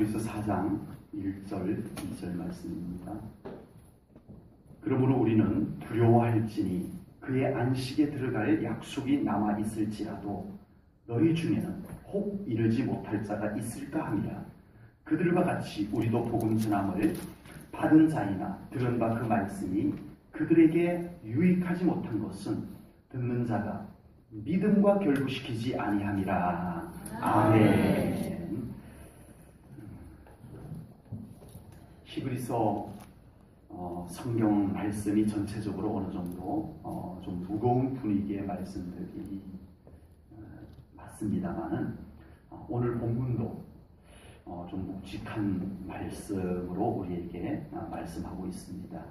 히브리서 4장 1절 2절 말씀입니다. 그러므로 우리는 두려워할지니 그의 안식에 들어갈 약속이 남아 있을지라도 너희 중에는 혹 이르지 못할 자가 있을까 하니라. 그들과 같이 우리도 복음 전함을 받은 자이나 들은 바 그 말씀이 그들에게 유익하지 못한 것은 듣는 자가 믿음과 결부시키지 아니함이라. 아멘. 히브리서 성경 말씀이 전체적으로 어느 정도 좀 무거운 분위기의 말씀들이 맞습니다만은 오늘 본문도 좀 묵직한 말씀으로 우리에게 말씀하고 있습니다.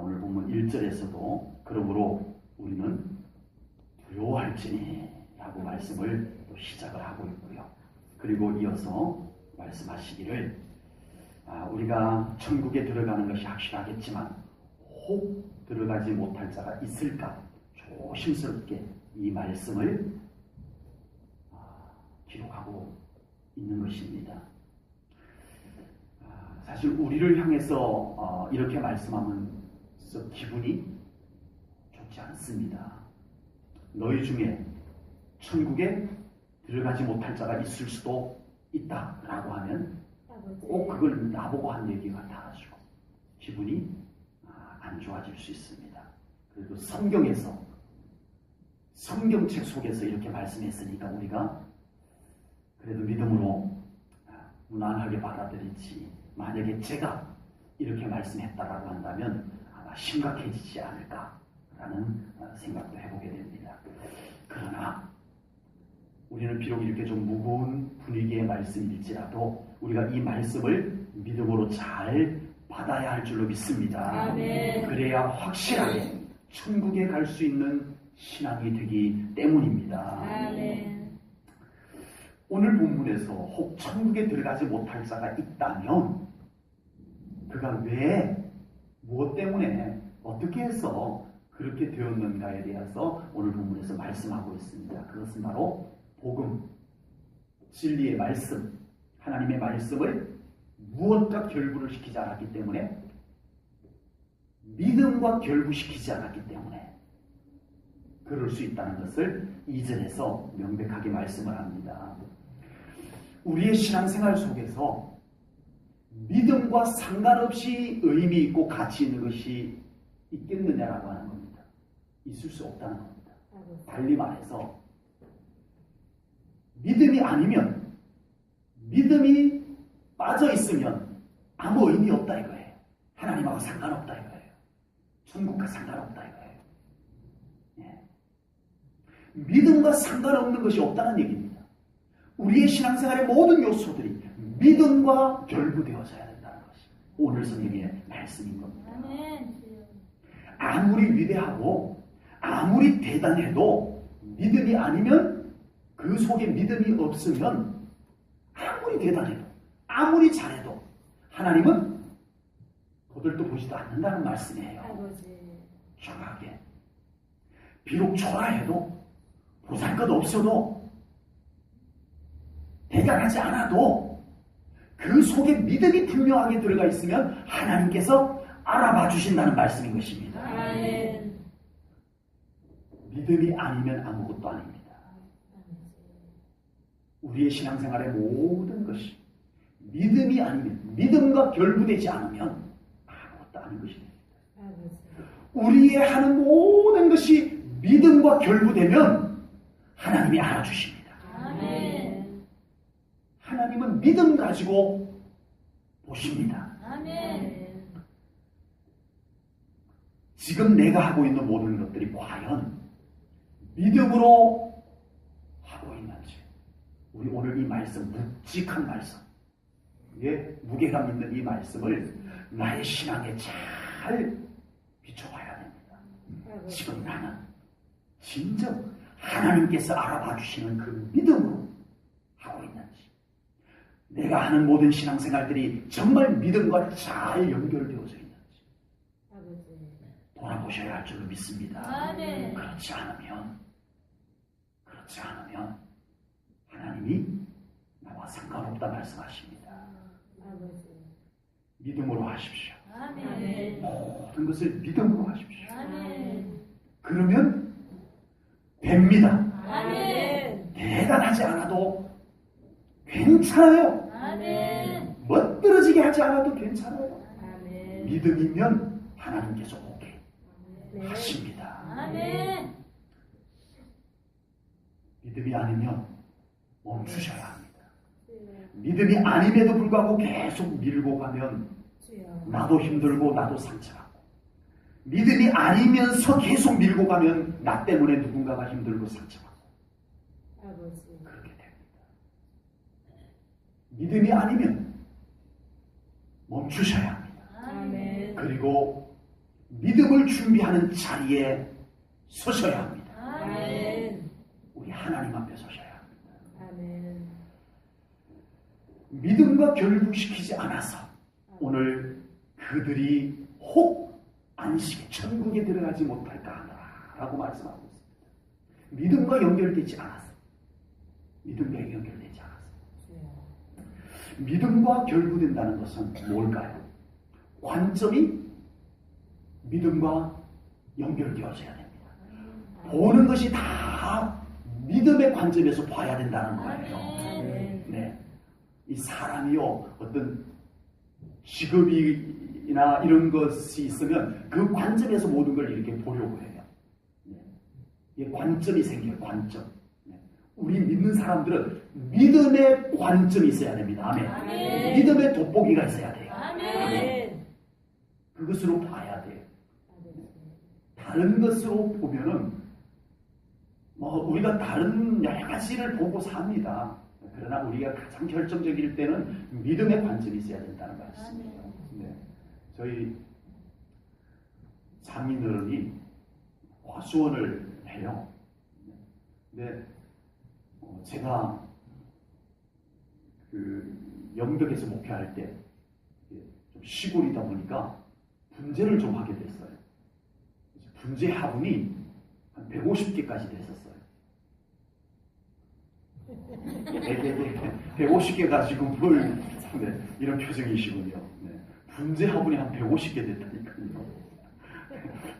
오늘 본문 1절에서도 그러므로 우리는 두려워할지니 라고 말씀을 또 시작을 하고 있고요. 그리고 이어서 말씀하시기를 우리가 천국에 들어가는 것이 확실하겠지만 혹 들어가지 못할 자가 있을까 조심스럽게 이 말씀을 기록하고 있는 것입니다. 사실 우리를 향해서 이렇게 말씀하면서 기분이 좋지 않습니다. 너희 중에 천국에 들어가지 못할 자가 있을 수도 있다라고 하면 꼭 그걸 나보고 한 얘기 같아가지고 기분이 안 좋아질 수 있습니다. 그래도 성경에서 성경책 속에서 이렇게 말씀했으니까 우리가 그래도 믿음으로 무난하게 받아들이지, 만약에 제가 이렇게 말씀했다라고 한다면 아마 심각해지지 않을까라는 생각도 해보게 됩니다. 그러나 우리는 비록 이렇게 좀 무거운 분위기의 말씀일지라도 우리가 이 말씀을 믿음으로 잘 받아야 할 줄로 믿습니다. 아멘. 그래야 확실하게 천국에 갈 수 있는 신앙이 되기 때문입니다. 아멘. 오늘 본문에서 혹 천국에 들어가지 못할 자가 있다면 그가 왜, 무엇 때문에, 어떻게 해서 그렇게 되었는가에 대해서 오늘 본문에서 말씀하고 있습니다. 그것은 바로 복음, 진리의 말씀, 하나님의 말씀을 무엇과 결부를 시키지 않았기 때문에, 믿음과 결부시키지 않았기 때문에 그럴 수 있다는 것을 2절에서 명백하게 말씀을 합니다. 우리의 신앙생활 속에서 믿음과 상관없이 의미 있고 가치 있는 것이 있겠느냐라고 하는 겁니다. 있을 수 없다는 겁니다. 달리 말해서 믿음이 아니면, 믿음이 빠져 있으면 아무 의미 없다 이거예요. 하나님하고 상관없다 이거예요. 천국과 상관없다 이거예요. 예. 믿음과 상관없는 것이 없다는 얘기입니다. 우리의 신앙생활의 모든 요소들이 믿음과 결부되어져야 된다는 것이 오늘 성경의 말씀인 겁니다. 아무리 위대하고 아무리 대단해도 믿음이 아니면, 그 속에 믿음이 없으면 아무리 대단해도 아무리 잘해도 하나님은 거들떠 보지도 않는다는 말씀이에요. 정확하게. 비록 초라해도, 보잘것 없어도, 대단하지 않아도 그 속에 믿음이 분명하게 들어가 있으면 하나님께서 알아봐 주신다는 말씀인 것입니다. 아멘. 믿음이 아니면 아무것도 아닙니다. 우리의 신앙생활의 모든 것이 믿음이 아니면, 믿음과 결부되지 않으면 아무것도 아닌 것입니다. 우리의 하는 모든 것이 믿음과 결부되면 하나님이 알아주십니다. 아멘. 하나님은 믿음 가지고 보십니다. 아멘. 지금 내가 하고 있는 모든 것들이 과연 믿음으로 하고 있는지, 우리 오늘 이 말씀, 묵직한 말씀, 무게감 있는 이 말씀을 나의 신앙에 잘 비춰봐야 됩니다. 지금 나는 진정 하나님께서 알아봐 주시는 그 믿음으로 하고 있는지, 내가 하는 모든 신앙생활들이 정말 믿음과 잘 연결되어져 있는지 돌아보셔야 할 줄로 믿습니다. 아멘. 그렇지 않으면 하나님이 나와 상관없다 말씀하십니다. 아버지. 믿음으로 하십시오. 아멘. 모든 것을 믿음으로 하십시오. 아멘. 그러면 됩니다. 아멘. 대단하지 않아도 괜찮아요. 아멘. 멋들어지게 하지 않아도 괜찮아요. 아멘. 믿음이면 하나님께서 오케이 네. 하십니다. 아멘. 믿음이 아니면 멈추셔야 합니다. 믿음이 아님에도 불구하고 계속 밀고 가면 주여. 나도 힘들고 나도 상처받고, 믿음이 아니면서 계속 밀고 가면 나 때문에 누군가가 힘들고 상처받고 아버지. 그렇게 됩니다. 믿음이 아니면 멈추셔야 합니다. 아멘. 그리고 믿음을 준비하는 자리에 서셔야 합니다. 아멘. 우리 하나님 앞에 서셔야 합니다. 아멘. 믿음과 결부시키지 않아서 오늘 그들이 혹 안식에 천국에 들어가지 못할까 하노라라고 말씀하고 있습니다. 믿음과 연결되지 않았어. 믿음과 연결되지 않았어. 주여. 믿음과 결부된다는 것은 뭘까요? 관점이 믿음과 연결되어져야 됩니다. 보는 것이 다 믿음의 관점에서 봐야 된다는 거예요. 아멘. 네. 이 사람이요, 어떤 직업이나 이런 것이 있으면 그 관점에서 모든 걸 이렇게 보려고 해요. 네. 이 관점이 생겨요, 관점. 네. 우리 믿는 사람들은 믿음의 관점이 있어야 됩니다. 아멘. 아멘. 믿음의 돋보기가 있어야 돼요. 아멘. 그것으로 봐야 돼요. 아버지. 다른 것으로 보면은 우리가 다른 여러 가지를 보고 삽니다. 그러나 우리가 가장 결정적일 때는 믿음의 관점이 있어야 된다는 말씀이에요. 네. 저희 장인어른이 과수원을 해요. 근데 제가 그 영덕에서 목회할 때 좀 시골이다 보니까 분재를 좀 하게 됐어요. 분재 화분이 한 150개까지 됐었어요. 150개 가지고 뭘, 네, 이런 표정이시군요. 네. 분재 화분이 한 150개 됐다니까요.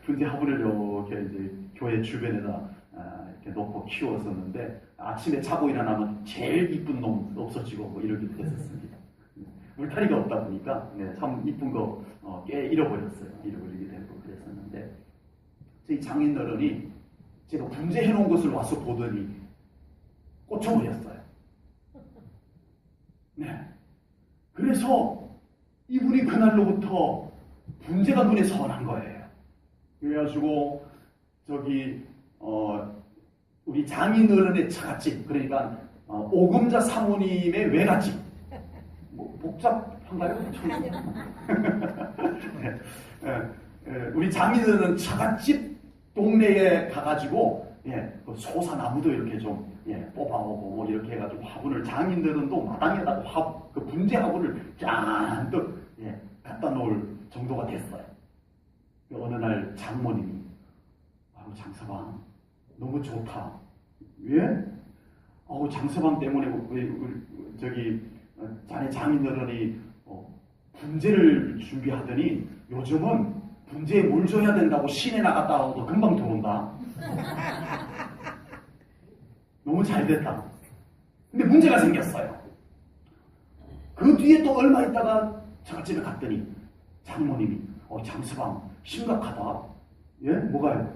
분재 화분을 이렇게 이제 교회 주변에다 이렇게 놓고 키웠었는데 아침에 자고 일어나면 제일 이쁜 놈 없어지고 뭐 이렇게 됐었습니다. 울타리가 없다 보니까 참 이쁜 거 꽤 잃어버렸어요. 잃어버리게 되고 그랬었는데 저희 장인어른이 제가 분재해 놓은 것을 와서 보더니 꽂혀버렸어요. 네. 그래서 이분이 그날로부터 분재가 눈에 선한 거예요. 그래가지고 우리 장인어른의 처갓집, 그러니까 오금자 사모님의 외갓집, 뭐 복잡한가요? 네. 우리 장인어른은 처갓집 동네에 가가지고 그 소사나무도 이렇게 좀 뽑아오고 뭐 이렇게 해가지고 화분을, 장인들은 또 마당에다가 그 분재 화분을 잔뜩 갖다 놓을 정도가 됐어요. 어느 날 장모님이 장서방 너무 좋다. 왜? 장서방 때문에 자네 장인어른이 분재를 준비하더니 요즘은 분재에 물 줘야 된다고 시내 나갔다 와도 금방 들어온다. 너무 잘 됐다. 근데 문제가 생겼어요. 그 뒤에 또 얼마 있다가 처갓집에 갔더니 장모님이 장서방 심각하다. 예? 뭐가요?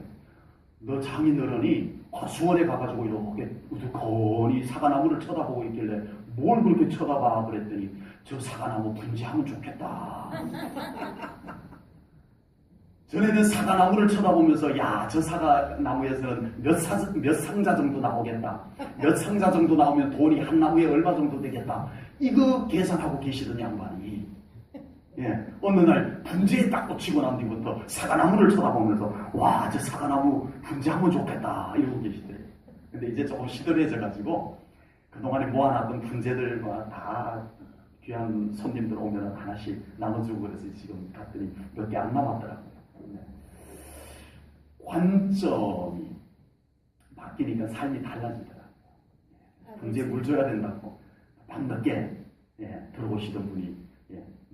너 장인어른이 과수원에 가가지고 이렇게 우두커니 사과나무를 쳐다보고 있길래 뭘 그렇게 쳐다봐 그랬더니 저 사과나무 분재하면 좋겠다. 전에는 사과나무를 쳐다보면서 야, 저 사과나무에서는 몇 상자 정도 나오겠다. 몇 상자 정도 나오면 돈이 한 나무에 얼마 정도 되겠다. 이거 계산하고 계시던 양반이 어느 날 분재에 딱 꽂히고 난 뒤부터 사과나무를 쳐다보면서 와, 저 사과나무 분재하면 좋겠다 이러고 계시더래요. 근데 이제 조금 시들해져가지고 그동안에 모아놨던 분재들과 다 귀한 손님들 오면 하나씩 나눠주고 그래서 지금 갔더니 몇 개 안 남았더라고요. 관점이 바뀌니까 삶이 달라지더라고요. 분재에 물 줘야 된다고 밤늦게 들어오시던 분이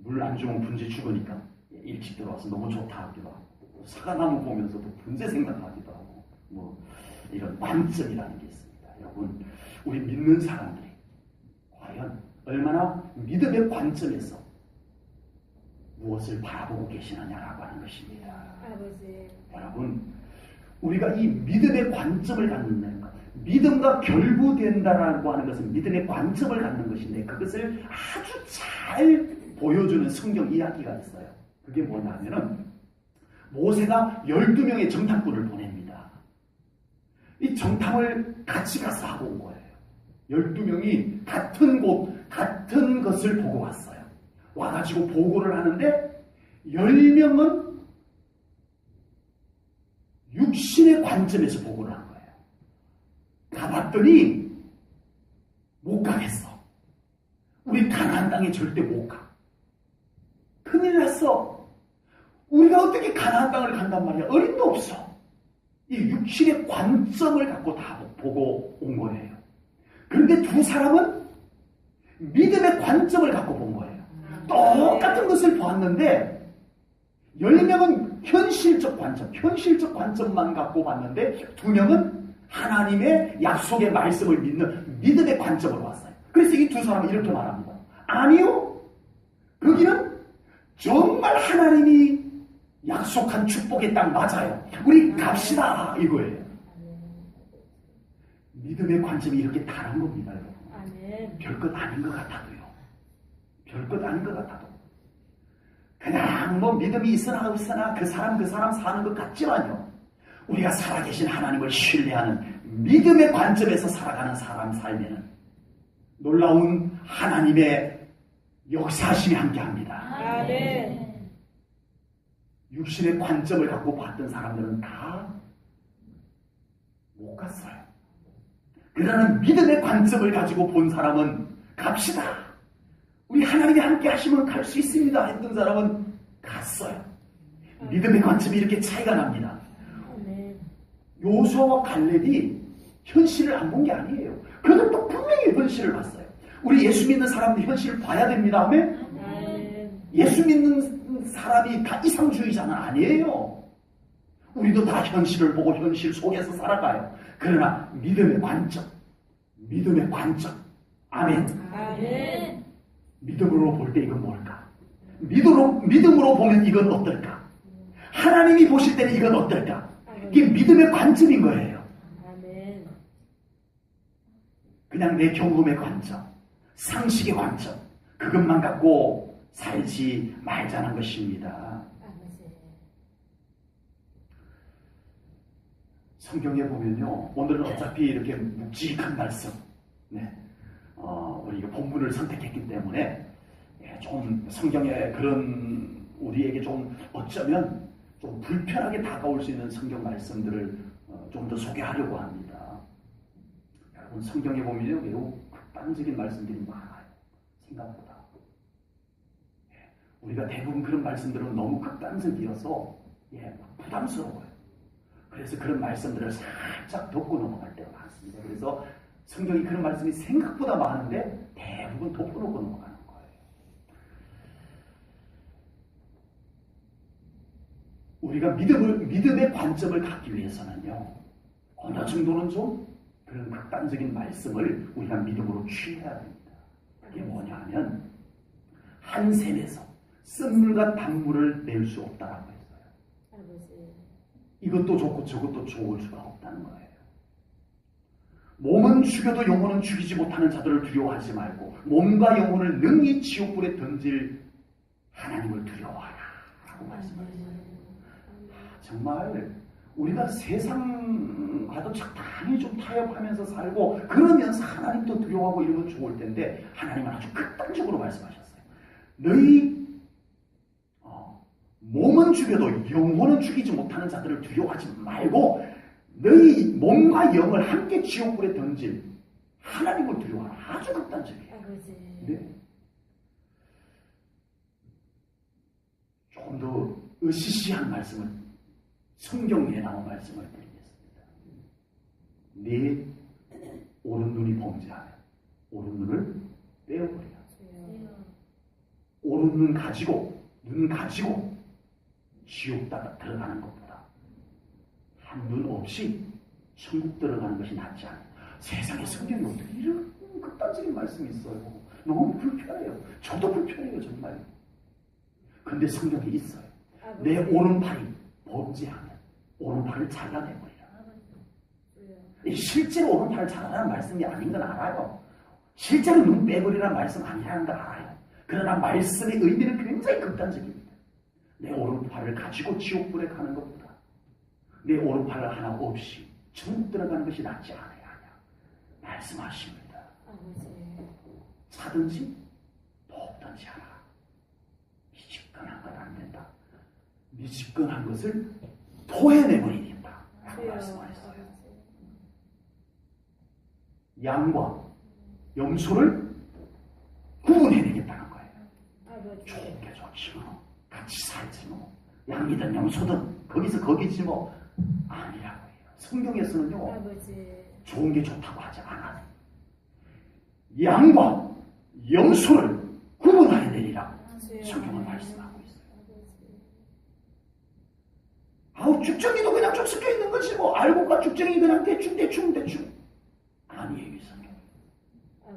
물 안 주면 분재 죽으니까 일찍 들어와서 너무 좋다 하기도 하고 사과나무 보면서도 분재 생각하기도 하고 뭐 이런 관점이라는 게 있습니다. 여러분 우리 믿는 사람들이 과연 얼마나 믿음의 관점에서 무엇을 바라보고 계시느냐라고 하는 것입니다. 아버지. 여러분 우리가 이 믿음의 관점을 갖는 것, 믿음과 결부된다라고 하는 것은 믿음의 관점을 갖는 것인데 그것을 아주 잘 보여주는 성경 이야기가 있어요. 그게 뭐냐면은 모세가 12명의 정탐꾼을 보냅니다. 이 정탐을 같이 가서 하고 온 거예요. 12명이 같은 곳, 같은 것을 보고 왔어요. 와가지고 보고를 하는데 10명은 육신의 관점에서 보고를 한 거예요. 가봤더니 못 가겠어. 우리 가나안 땅에 절대 못 가. 큰일 났어. 우리가 어떻게 가나안 땅을 간단 말이야. 어림도 없어. 이 육신의 관점을 갖고 다 보고 온 거예요. 그런데 두 사람은 믿음의 관점을 갖고 본 거예요. 똑같은 것을 보았는데 10명은 현실적 관점만 갖고 봤는데 2명은 하나님의 약속의 말씀을 믿는 믿음의 관점으로 왔어요. 그래서 이 두 사람은 이렇게 말합니다. 아니요. 거기는 정말 하나님이 약속한 축복의 땅 맞아요. 우리 갑시다 이거예요. 믿음의 관점이 이렇게 다른 겁니다. 아멘. 별것 아닌 것 같아도요. 별것 아닌 것 같아도. 그냥 뭐 믿음이 있으나 없으나 그 사람 사는 것 같지만요. 우리가 살아계신 하나님을 신뢰하는 믿음의 관점에서 살아가는 사람 삶에는 놀라운 하나님의 역사심이 함께합니다. 아멘. 육신의 관점을 갖고 봤던 사람들은 다 못 갔어요. 그러나 믿음의 관점을 가지고 본 사람은 갑시다. 우리 하나님이 함께 하시면 갈 수 있습니다. 했던 사람은 갔어요. 믿음의 관점이 이렇게 차이가 납니다. 아멘. 요수아와 갈렙이 현실을 안 본 게 아니에요. 그들도 분명히 현실을 봤어요. 우리 예수 믿는 사람들 현실을 봐야 됩니다. 아멘. 아멘. 예수 믿는 사람이 다 이상주의자는 아니에요. 우리도 다 현실을 보고 현실 속에서 살아가요. 그러나 믿음의 관점. 아멘. 아멘. 믿음으로 볼 때 이건 뭘까? 믿음으로 보면 이건 어떨까? 하나님이 보실 때는 이건 어떨까? 이게 믿음의 관점인 거예요. 아멘. 그냥 내 경험의 관점, 상식의 관점, 그것만 갖고 살지 말자는 것입니다. 아버지. 성경에 보면요, 오늘은 어차피 이렇게 묵직한 말씀, 우리가 본문을 선택했기 때문에 좀 성경에 그런 우리에게 좀 어쩌면 좀 불편하게 다가올 수 있는 성경 말씀들을 좀 더 소개하려고 합니다. 여러분 성경에 보면요, 매우 극단적인 말씀들이 많아요. 생각보다. 우리가 대부분 그런 말씀들은 너무 극단적이어서 부담스러워요. 그래서 그런 말씀들을 살짝 덮고 넘어갈 때가 많습니다. 그래서 성경이 그런 말씀이 생각보다 많은데 대부분 덮어놓고 넘어가는 거예요. 우리가 믿음의 관점을 갖기 위해서는요, 어느 정도는 좀 그런 극단적인 말씀을 우리가 믿음으로 취해야 됩니다. 그게 뭐냐 하면 한 샘에서 쓴물과 단물을 낼 수 없다라고 했어요. 아버지. 이것도 좋고 저것도 좋을 수가 없다는 거예요. 몸은 죽여도 영혼은 죽이지 못하는 자들을 두려워하지 말고 몸과 영혼을 능히 지옥불에 던질 하나님을 두려워하라 라고 말씀하셨어요. 정말 우리가 세상과도 적당히 좀 타협하면서 살고 그러면서 하나님도 두려워하고 이러면 좋을 텐데 하나님은 아주 극단적으로 말씀하셨어요. 너희 몸은 죽여도 영혼은 죽이지 못하는 자들을 두려워하지 말고 너희 몸과 영을 함께 지옥불에 던질 하나님을 두려워하라. 아주 극단적이에요. 아버지. 네. 조금 더 으시시한 말씀을 성경에 나온 말씀을 드리겠습니다. 네 오른 눈이 범죄하면 오른 눈을 떼어버리라. 오른 눈 가지고 지옥 들어가는 것보다 한 눈 없이 천국 들어가는 것이 낫지 않아요. 세상에 성경에 어떻게 이런 극단적인 말씀이 있어요. 너무 불편해요. 저도 불편해요, 정말. 근데 성경에 있어요. 내 오른팔이 범죄하면 오른팔을 잘라내버리라. 실제로 오른팔을 잘라라는 말씀이 아닌 건 알아요. 실제로 눈 빼버리라는 말씀 아니라는 걸 알아요. 그러나 말씀의 의미는 굉장히 극단적입니다. 내 오른팔을 가지고 지옥불에 가는 것보다 내 오른팔을 하나 없이 천국 들어가는 것이 낫지 않아야 하냐 말씀하십니다. 차든지 먹든지 하라. 미집근한 건 안 된다. 미집근한 것을 토해내버리겠다 라고 말씀하셨어요. 양과 염소를 구분해내겠다는 거예요. 좋게 좋지 뭐. 같이 살지 뭐. 양이든 염소든 거기서 거기지 뭐. 아니라고 해요. 성경에서는요. 좋은 게 좋다고 하지 않아요. 양과 염소를 구분하여 내리라. 성경은 말씀하고 있어요. 아우 쭉정이도 그냥 쭉 섞여 있는 거지 뭐. 알곡과 쭉정이 그냥 대충 아니에요. 이 성경.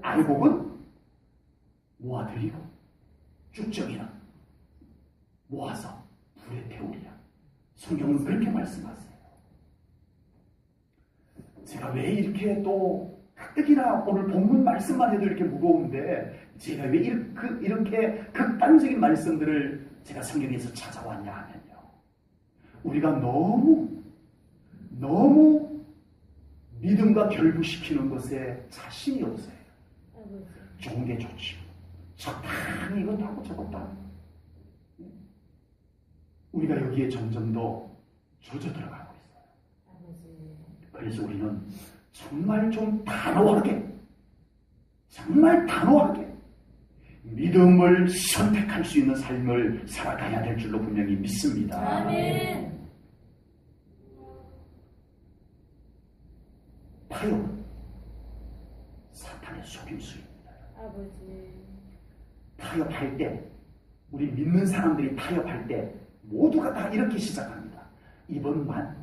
알곡은 모아들이고 쭉정이는 모아서 불에 태우리라. 성경은 그렇게 말씀하세요. 제가 왜 이렇게 또 가뜩이나 오늘 본문 말씀만 해도 이렇게 무거운데 제가 왜 이렇게 극단적인 말씀들을 제가 성경에서 찾아왔냐 하면요. 우리가 너무 믿음과 결부시키는 것에 자신이 없어요. 좋은 게 좋지. 적당히 이것도 하고 저것도 하고. 우리가 여기에 점점 더 젖어 들어가고 있어요. 그래서 우리는 정말 좀 단호하게 믿음을 선택할 수 있는 삶을 살아가야 될 줄로 분명히 믿습니다. 아멘. 타협은 사탄의 속임수입니다. 타협할 때 우리 믿는 사람들이 타협할 때 모두가 다 이렇게 시작합니다. 이번만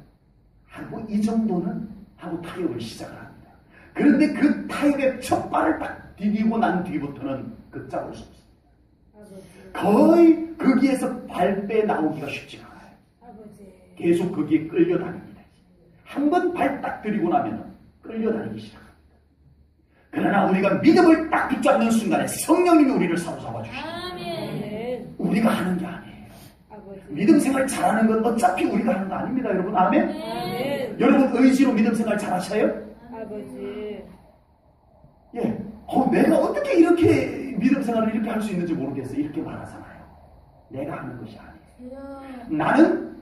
하고 이 정도는 하고 타협을 시작을 합니다. 그런데 그 타협의 첫 발을 딱 디디고 난 뒤부터는 걷잡을 수 없습니다. 거의 거기에서 발 빼 나오기가 쉽지가 않아요. 계속 거기에 끌려다닙니다. 한 번 발 딱 들이고 나면 끌려다니기 시작합니다. 그러나 우리가 믿음을 딱 붙잡는 순간에 성령님이 우리를 사로잡아 주십니다. 우리가 하는 게 아니에요. 믿음 생활 잘하는 건 어차피 우리가 하는 거 아닙니다, 여러분. 아멘? 여러분 의지로 믿음 생활 잘하셔요? 예. 내가 어떻게 이렇게 믿음 생활을 이렇게 할 수 있는지 모르겠어요. 이렇게 말하잖아요. 내가 하는 것이 아니에요. 나는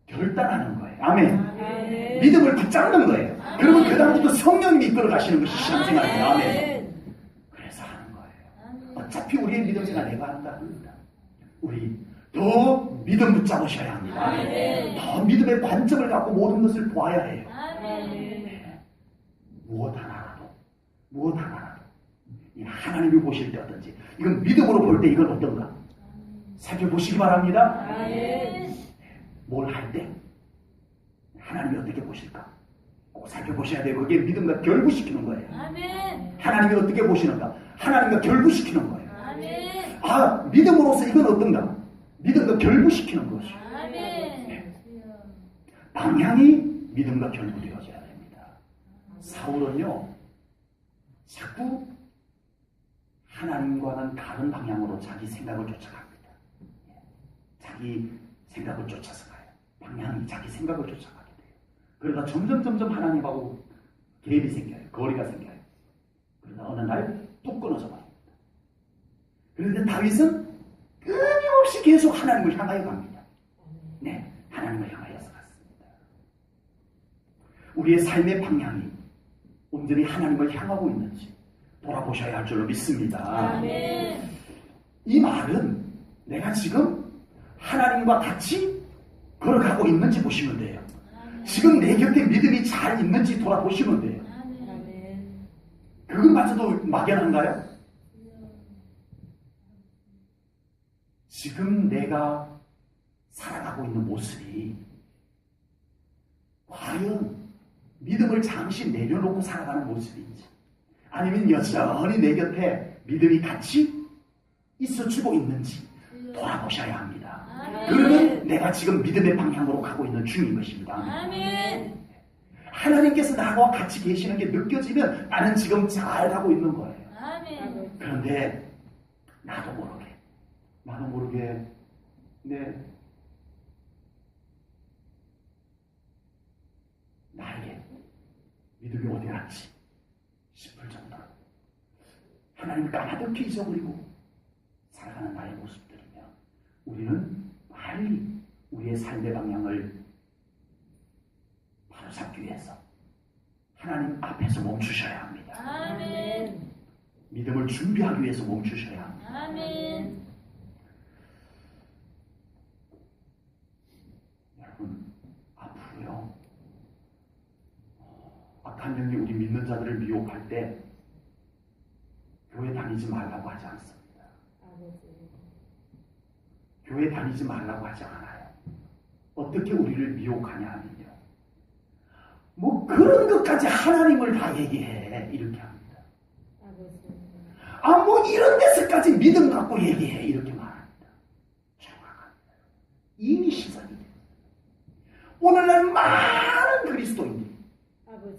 결단하는 거예요. 아멘. 믿음을 붙잡는 거예요. 그러면 그 다음부터 성령님이 이끌어 가시는 것이 신앙생활이에요. 아멘. 그래서 하는 거예요. 어차피 우리의 믿음 생활 내가 한다 합니다. 우리 더 믿음 붙잡으셔야 합니다. 더 믿음의 관점을 갖고 모든 것을 보아야 해요. 네. 무엇 하나라도 하나님이 보실 때 어떤지 이건 믿음으로 볼 때 이건 어떤가 살펴보시기 바랍니다. 뭘 할 때 하나님이 어떻게 보실까 꼭 살펴보셔야 돼요. 그게 믿음과 결부시키는 거예요. 하나님이 어떻게 보시는가 하나님과 결부시키는 거예요. 믿음으로서 이건 어떤가 믿음과 결부시키는 것이. 네. 방향이 믿음과 결부되어져야 됩니다. 사울은요, 자꾸 하나님과는 다른 방향으로 자기 생각을 쫓아갑니다. 자기 생각을 쫓아서 가요. 방향이 자기 생각을 쫓아가게 돼요. 그러다 점점 하나님하고 갭이 생겨요. 거리가 생겨요. 그러다 어느 날 뚝 끊어져 버립니다. 그런데 다윗은 끊임없이 계속 하나님을 향하여 갑니다. 네, 하나님을 향하여서 갔습니다. 우리의 삶의 방향이 온전히 하나님을 향하고 있는지 돌아보셔야 할 줄로 믿습니다. 아멘. 이 말은 내가 지금 하나님과 같이 걸어가고 있는지 보시면 돼요. 지금 내 곁에 믿음이 잘 있는지 돌아보시면 돼요. 아멘. 그것마저도 막연한가요? 지금 내가 살아가고 있는 모습이 과연 믿음을 잠시 내려놓고 살아가는 모습인지, 아니면 여전히 내 곁에 믿음이 같이 있어주고 있는지 돌아보셔야 합니다. 그러면 내가 지금 믿음의 방향으로 가고 있는 중인 것입니다. 아멘. 하나님께서 나와 같이 계시는 게 느껴지면 나는 지금 잘 가고 있는 거예요. 아멘. 그런데 나도 모르게 나에게 믿음이 어디 갔지 싶을 정도로 하나님을 까마득히 잊어버리고 살아가는 나의 모습들이면 우리는 빨리 우리의 삶의 방향을 바로잡기 위해서 하나님 앞에서 멈추셔야 합니다. 아멘. 믿음을 준비하기 위해서 멈추셔야 합니다. 아멘. 여러분, 앞으로요, 악한 영이 우리 믿는 자들을 미혹할 때 교회 다니지 말라고 하지 않습니다. 교회 다니지 말라고 하지 않아요. 어떻게 우리를 미혹하냐 하면요, 뭐 그런 것까지 하나님을 다 얘기해 이렇게 합니다. 뭐 이런 데서까지 믿음 갖고 얘기해 이렇게 말합니다. 정확합니다. 이미 시작이 돼요. 오늘날 많은 그리스도인들이,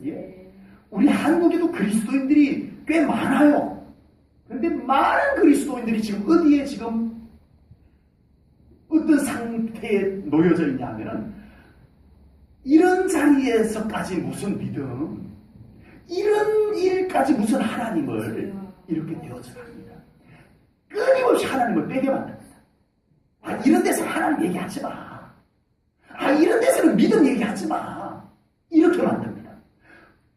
예? 우리 한국에도 그리스도인들이 꽤 많아요. 그런데 많은 그리스도인들이 지금 어디에 지금 어떤 상태에 놓여져 있냐 하면은, 이런 자리에서까지 무슨 믿음, 이런 일까지 무슨 하나님을 이렇게 되어져 갑니다. 끊임없이 하나님을 빼게 만듭니다. 이런 데서 하나님 얘기하지 마. 이런 데서는 믿음 얘기하지 마. 이렇게 만듭니다.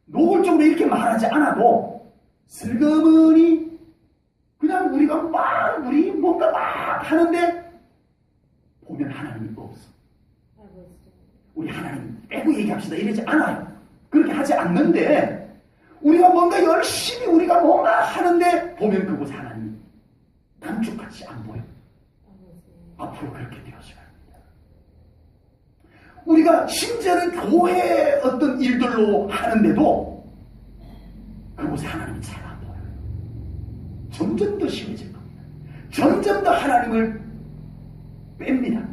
노골적으로 이렇게 말하지 않아도 슬그머니 그냥 우리가 우리 뭔가 막 하는데 보면 하나님이 없어. 우리 하나님 빼고 얘기합시다 이러지 않아요. 그렇게 하지 않는데 우리가 뭔가 열심히 우리가 뭔가 하는데 보면 그곳에 하나님이 감쪽같이 안 보여. 앞으로 그렇게 되어져야 합니다. 우리가 심지어는 교회 어떤 일들로 하는데도 그곳에 하나님이 잘 안 보여요. 점점 더 심해질 겁니다. 점점 더 하나님을 뺍니다.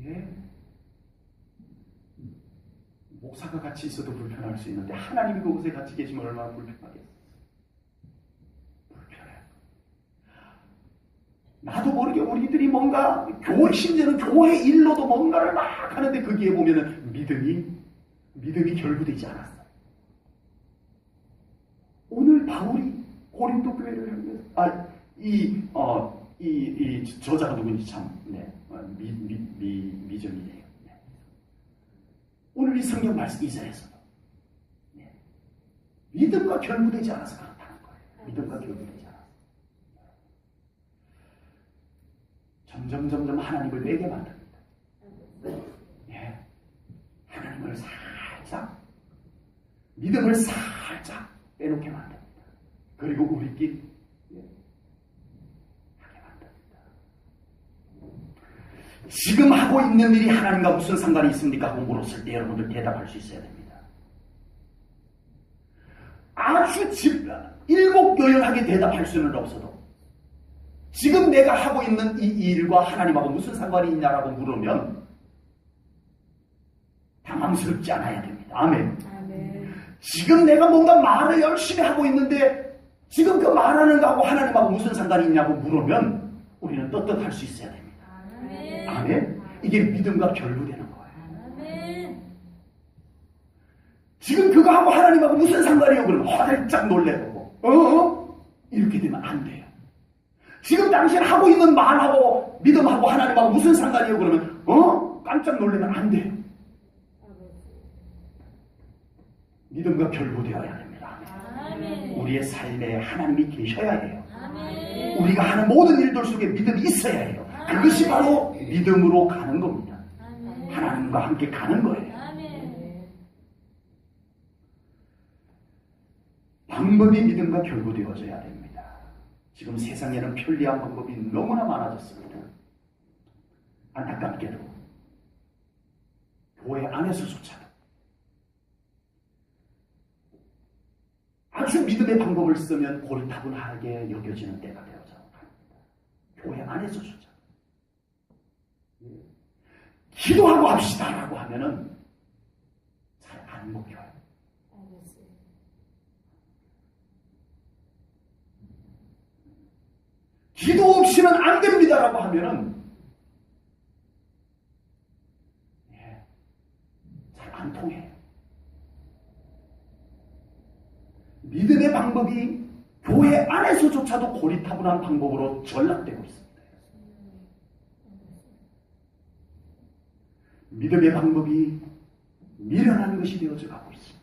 예. 목사가 같이 있어도 불편할 수 있는데 하나님이 그곳에 같이 계시면 얼마나 불편하겠어요. 불편해요. 나도 모르게 우리들이 뭔가 심지어는 교회 일로도 뭔가를 막 하는데 거기에 보면은 믿음이 결부되지 않았어요. 오늘 바울이 고린도 교회를 향해서 이 저자가 누군지 참 미정이네요. 오늘 이 성경 말씀 2절에서도 믿음과 결부되지 않아서 그렇다는 거예요. 믿음과 결부되지 않아서 점점 하나님을 빼게 만듭니다. 하나님을 살짝, 믿음을 살짝 빼놓게 만듭니다. 그리고 우리끼리 지금 하고 있는 일이 하나님과 무슨 상관이 있습니까? 하고 물었을 때 여러분들 대답할 수 있어야 됩니다. 아주 일목요연하게 대답할 수는 없어도 지금 내가 하고 있는 이 일과 하나님하고 무슨 상관이 있냐라고 물으면 당황스럽지 않아야 됩니다. 아멘. 지금 내가 뭔가 말을 열심히 하고 있는데 지금 그 말하는 거하고 하나님하고 무슨 상관이 있냐고 물으면 우리는 떳떳할 수 있어야 됩니다. 아멘. 이게 믿음과 결부되는 거예요. 아멘. 지금 그거하고 하나님하고 무슨 상관이에요? 그러면 화들짝 놀래고 이렇게 되면 안 돼요. 지금 당신 하고 있는 말하고 믿음하고 하나님하고 무슨 상관이에요? 그러면 깜짝 놀래면 안 돼요. 믿음과 결부되어야 됩니다. 아멘. 우리의 삶에 하나님이 계셔야 해요. 아멘. 우리가 하는 모든 일들 속에 믿음이 있어야 해요. 그것이 바로 믿음으로 가는 겁니다. 아멘. 하나님과 함께 가는 거예요. 아멘. 방법이 믿음과 결부되어져야 됩니다. 지금 세상에는 편리한 방법이 너무나 많아졌습니다. 안타깝게도 교회 안에서조차도 아주 믿음의 방법을 쓰면 고리타분하게 여겨지는 때가 되어져 갑니다. 교회 안에서조차 기도하고 합시다라고 하면은 잘 안 먹혀요. 기도 없이는 안 됩니다라고 하면은 잘 안 통해요. 믿음의 방법이 교회 안에서조차도 고리타분한 방법으로 전락되고 있습니다. 믿음의 방법이 미련한 것이 되어져 가고 있습니다.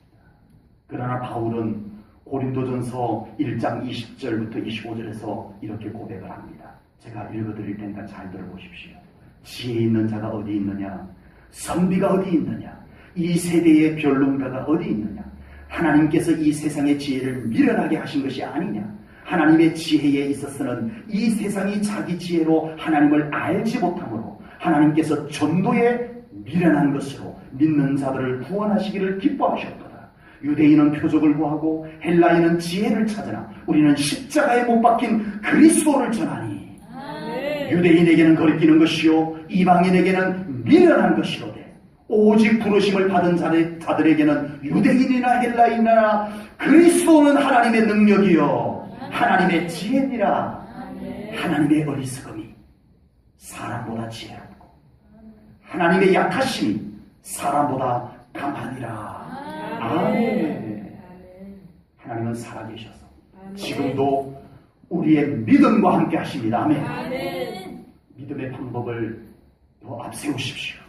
그러나 바울은 고린도전서 1장 20절부터 25절에서 이렇게 고백을 합니다. 제가 읽어드릴 테니까 잘 들어보십시오. 지혜 있는 자가 어디 있느냐? 선비가 어디 있느냐? 이 세대의 변론가가 어디 있느냐? 하나님께서 이 세상의 지혜를 미련하게 하신 것이 아니냐? 하나님의 지혜에 있어서는 이 세상이 자기 지혜로 하나님을 알지 못하므로 하나님께서 전도에 미련한 것으로 믿는 자들을 구원하시기를 기뻐하셨도다. 유대인은 표적을 구하고 헬라인은 지혜를 찾으나 우리는 십자가에 못 박힌 그리스도를 전하니 유대인에게는 거리끼는 것이요 이방인에게는 미련한 것이로되 오직 부르심을 받은 자들에게는 유대인이나 헬라인이나 그리스도는 하나님의 능력이요 하나님의 지혜니라. 하나님의 어리석음이 사람보다 지혜롭고 하나님의 약하심이 사람보다 강하니라. 아멘. 하나님은 살아계셔서 지금도 우리의 믿음과 함께 하십니다. 아멘. 믿음의 방법을 더 앞세우십시오.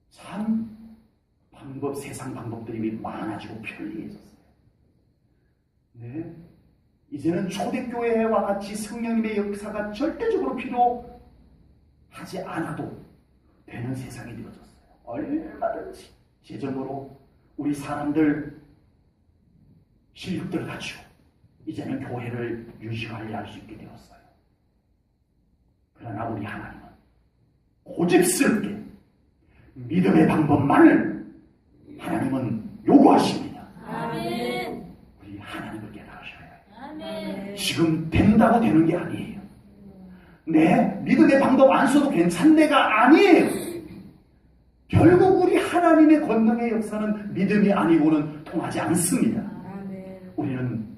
참 세상 방법들이 많아지고 편리해졌어요. 네. 이제는 초대교회와 같이 성령님의 역사가 절대적으로 필요하지 않아도 되는 세상이 되어졌어요. 얼마든지 재정으로 우리 사람들 실력들을 갖추고 이제는 교회를 유지관리할 수 있게 되었어요. 그러나 우리 하나님은 고집스럽게 믿음의 방법만을 하나님은 요구하십니다. 아멘. 우리 하나님을 깨달으셔야 해요. 아멘. 지금 된다고 되는 게 아니에요. 네, 믿음의 방법 안 써도 괜찮네가 아니에요. 결국 우리 하나님의 권능의 역사는 믿음이 아니고는 통하지 않습니다. 우리는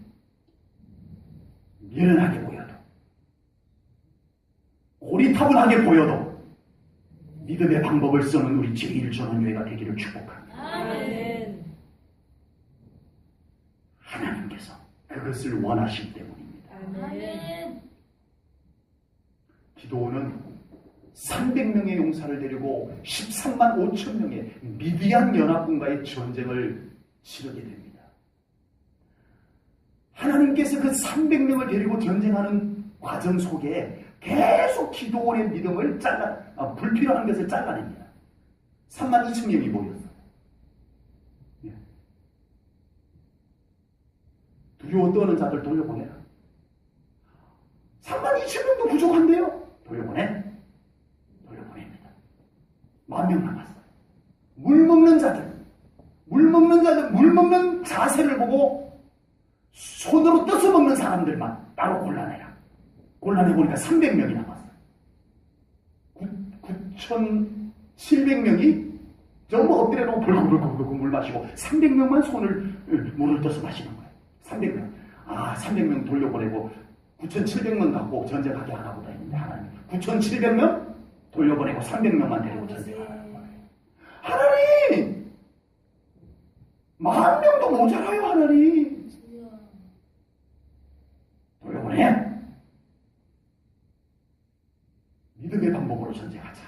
미련하게 보여도 고리타분하게 보여도 믿음의 방법을 쓰는 우리 제1전원교회가 되기를 축복합니다. 아멘. 하나님께서 그것을 원하시기 때문입니다. 아멘. 기도원은 300명의 용사를 데리고 13만 5천 명의 미디안 연합군과의 전쟁을 치르게 됩니다. 하나님께서 그 300명을 데리고 전쟁하는 과정 속에 계속 기도원의 믿음을 불필요한 것을 잘라냅니다. 3만 2천 명이 모였어요. 두려워 떠는 자들 돌려보내라. 3만 2천 명도 부족한데요. 돌려보냅니다. 10,000명 남았어요. 물 먹는 자들, 물 먹는 자세를 보고 손으로 떠서 먹는 사람들만 따로 골라내라. 골라내보니까 300명이 남았어요. 9,700명이 전부 엎드려 놓고 벌컥벌컥 물 마시고 300명만 물을 떠서 마시는 거예요. 300명. 300명 돌려보내고 9,700명 갖고 전쟁하게 하나 보다 했는데 하나님 9,700명 돌려보내고 300명만 데리고 전쟁하는 거예요. 하나님! 10,000명도 모자라요, 하나님. 돌려보내. 믿음의 방법으로 전쟁하자.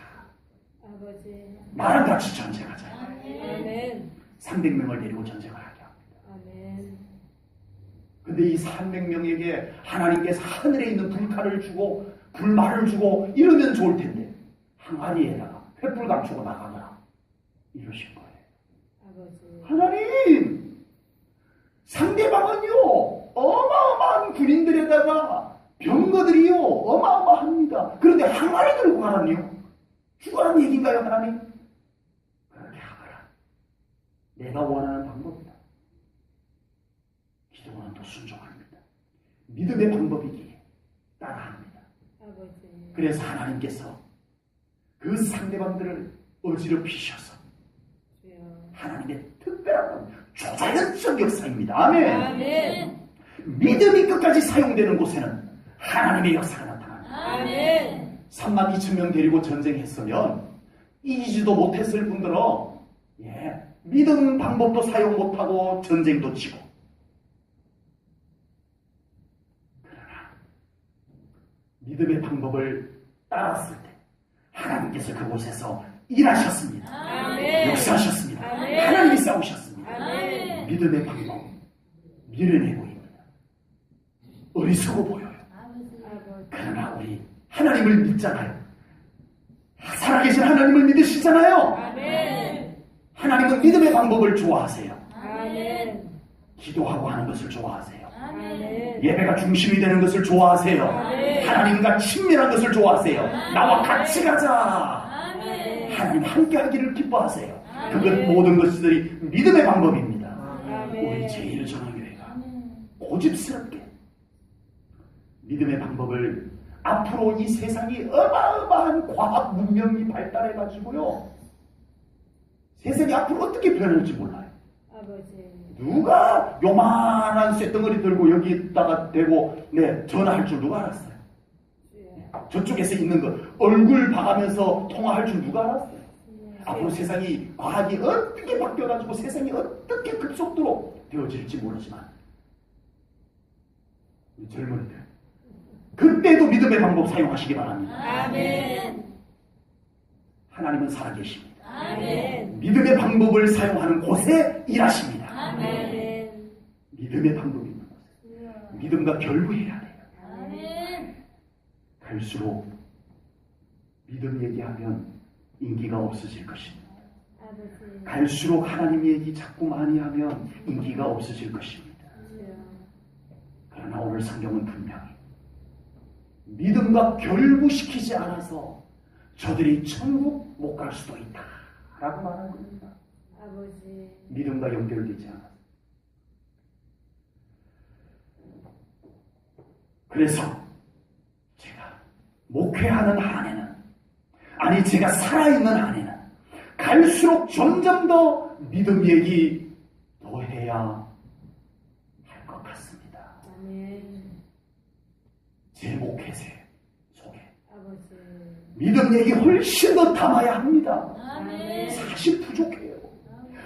아버지. 나랑 같이 전쟁하자. 아멘. 300명을 데리고 전쟁을 하게 합니다. 아멘. 근데 이 300명에게 하나님께서 하늘에 있는 불칼을 주고 불말을 주고 이러면 좋을 텐데 항아리에다가 횃불 감추고 나가거라 이러신 거예요. 하나님, 상대방은요, 어마어마한 군인들에다가 병거들이요, 어마어마합니다. 그런데 항아리 들고 가라니요? 죽어라는 얘기인가요, 하나님? 그렇게 하거라. 내가 원하는 방법이다. 기도는 또 순종합니다. 믿음의 방법이기에 따라합니다. 아버지. 그래서 하나님께서 그 상대방들을 어지럽히셔서 주여. 하나님의 특별한 초자연적 역사입니다. 아멘. 아멘. 믿음이 끝까지 사용되는 곳에는 하나님의 역사가 나타납니다. 아멘. 32,000명 데리고 전쟁했으면 이기지도 못했을 뿐더러 믿음 방법도 사용 못하고 전쟁도 치고, 그러나 믿음의 방법을 따랐을 때 하나님께서 그곳에서 일하셨습니다. 아멘. 역사하셨습니다. 아멘. 하나님이 싸우셨습니다. 아멘. 믿음의 방법 미련해 보입니다. 어리석어 보여요. 아버지. 그러나 우리 하나님을 믿잖아요. 살아계신 하나님을 믿으시잖아요. 아멘. 하나님은 믿음의 방법을 좋아하세요. 아멘. 기도하고 하는 것을 좋아하세요. 아멘. 예배가 중심이 되는 것을 좋아하세요. 아멘. 하나님과 친밀한 것을 좋아하세요. 아멘. 나와 같이 가자. 아멘. 하나님 함께 하기를 기뻐하세요. 아멘. 그것 모든 것들이 믿음의 방법입니다. 아멘. 우리 제1전원교회가 고집스럽게 믿음의 방법을 앞으로 이 세상이 어마어마한 과학 문명이 발달해가지고요, 세상이 앞으로 어떻게 변할지 몰라요. 아버지. 누가 요만한 쇳덩어리 들고 여기다가 대고 전화할 줄 누가 알았어요? 주여. 저쪽에서 있는 거 얼굴 봐가면서 통화할 줄 누가 알았어요? 앞으로 세상이, 과학이 어떻게 바뀌어가지고 세상이 어떻게 급속도로 되어질지 모르지만 우리 젊은이들 그때도 믿음의 방법 사용하시기 바랍니다. 아멘. 하나님은 살아계십니다. 아멘. 믿음의 방법을 사용하는 곳에 일하십니다. 아멘. 믿음의 방법이 있는 곳에 믿음과 결부해야 돼요. 아멘. 갈수록 믿음 얘기하면 인기가 없어질 것입니다. 아버지. 갈수록 하나님 얘기 자꾸 많이 하면 인기가 없어질 것입니다. 주여. 그러나 오늘 성경은 분명히 믿음과 결부시키지 않아서 저들이 천국 못 갈 수도 있다 라고 말하는 겁니다. 아버지. 믿음과 연결되지 않아서. 그래서 제가 목회하는 한해는, 아니 제가 살아있는 한해는 갈수록 점점 더 믿음 얘기 더 해야 할 것 같습니다. 아멘. 제 목회세 속에 아버지. 믿음 얘기 훨씬 더 담아야 합니다. 아멘. 사실 부족해요.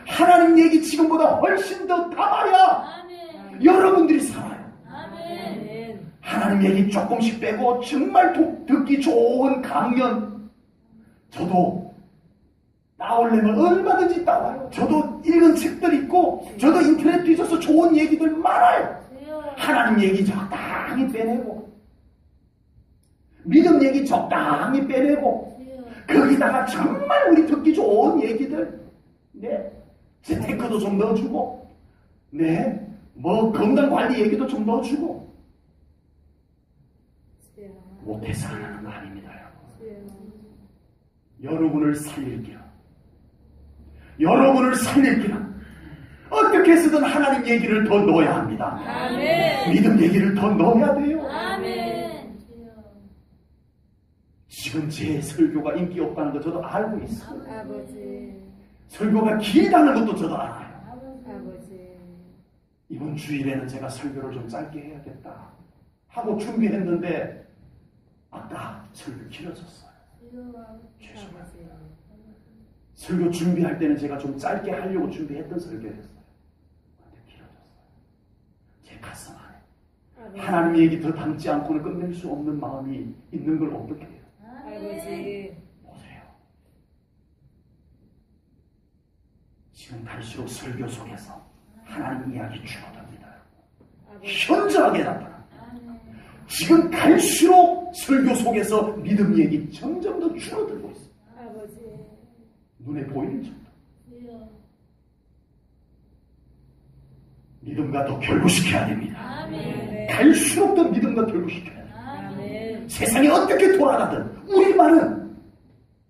하나님 얘기 지금보다 훨씬 더 담아야 아멘. 여러분들이 살아요. 아멘. 하나님 얘기 조금씩 빼고 정말 듣기 좋은 강연, 저도 나오려면 얼마든지 나와요. 저도 읽은 책들 있고 저도 인터넷 뒤져서 좋은 얘기들 많아요. 하나님 얘기 적당히 빼내고 믿음 얘기 적당히 빼내고 거기다가 정말 우리 듣기 좋은 얘기들, 재테크도 좀 넣어주고, 건강관리 얘기도 좀 넣어주고. 주여. 못해서 안 하는 거 아닙니다, 여러분. 주여. 여러분을 살릴 길은 어떻게 해서든 하나님 얘기를 더 넣어야 합니다. 아멘. 믿음 얘기를 더 넣어야 돼요. 아멘. 지금 제 설교가 인기 없다는 거 저도 알고 있어요. 아버지. 설교가 길다는 것도 저도 알아요. 아버지. 이번 주일에는 제가 설교를 좀 짧게 해야겠다 하고 준비했는데 아까 설교 길어졌어요. 죄송합니다. 아버지. 설교 준비할 때는 제가 좀 짧게 하려고 준비했던 설교였어요. 근데 길어졌어요. 제 가슴 안에 아버지. 하나님 얘기 더 담지 않고는 끝낼 수 없는 마음이 있는 걸 어떻게 해요? 아버지. 보세요. 지금 갈수록 설교 속에서 하나님 이야기 줄어듭니다. 아버지. 현저하게 나타납니다. 지금 갈수록 설교 속에서 믿음 얘기 점점 더 줄어들고 있어요. 아버지. 눈에 보이는 정도. 믿음과 더 결부시켜야 됩니다. 아멘. 갈수록 더 믿음과 결부시켜야 됩니다. 아멘. 세상이 어떻게 돌아가든 우리만은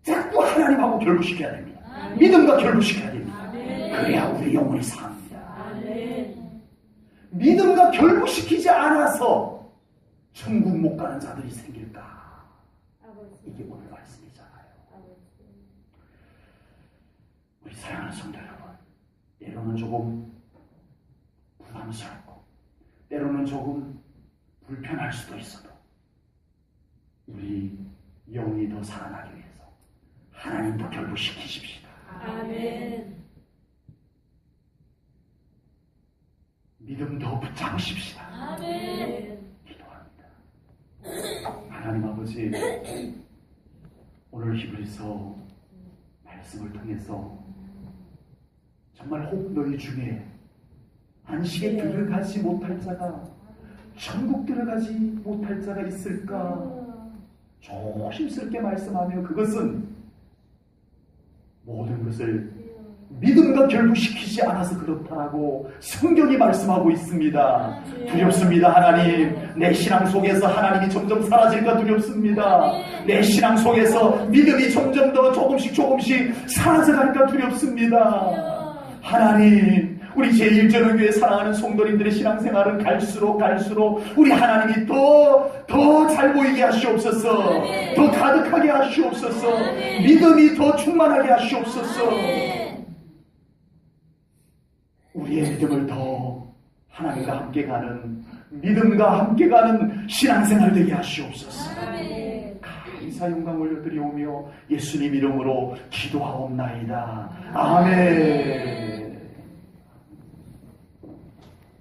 자꾸 하나님하고 결부시켜야 됩니다. 믿음과 결부시켜야 됩니다. 그래야 우리 영혼이 삽니다. 아멘. 믿음과 결부시키지 않아서 천국 못 가는 자들이 생길까? 아버지. 이게 오늘 말씀이잖아요. 아버지. 우리 사랑하는 성도 여러분, 때로는 조금 부담스럽고 때로는 조금 불편할 수도 있어도 우리 영이 더 살아나기 위해서 하나님도 결부시키십시다. 아멘. 믿음 더 붙잡으십시다. 아멘. 기도합니다. 하나님 아버지, 오늘 히브리서 말씀을 통해서 정말 혹 너희 중에 안식에 들어가지 못할 자가, 천국 들어가지 못할 자가 있을까? 조심스럽게 말씀하며 그것은 모든 것을 믿음과 결부시키지 않아서 그렇다고 성경이 말씀하고 있습니다. 두렵습니다. 하나님, 내 신앙 속에서 하나님이 점점 사라질까 두렵습니다. 내 신앙 속에서 믿음이 점점 더 조금씩 사라져갈까 두렵습니다. 하나님, 우리 제1전원교회 사랑하는 성도님들의 신앙생활은 갈수록 우리 하나님이 더 잘 보이게 하시옵소서. 더 가득하게 하시옵소서. 믿음이 더 충만하게 하시옵소서. 우리의 믿음을 더 하나님과 함께 가는, 믿음과 함께 가는 신앙생활 되게 하시옵소서. 감사 영광 올려드리오며 예수님 이름으로 기도하옵나이다. 아멘.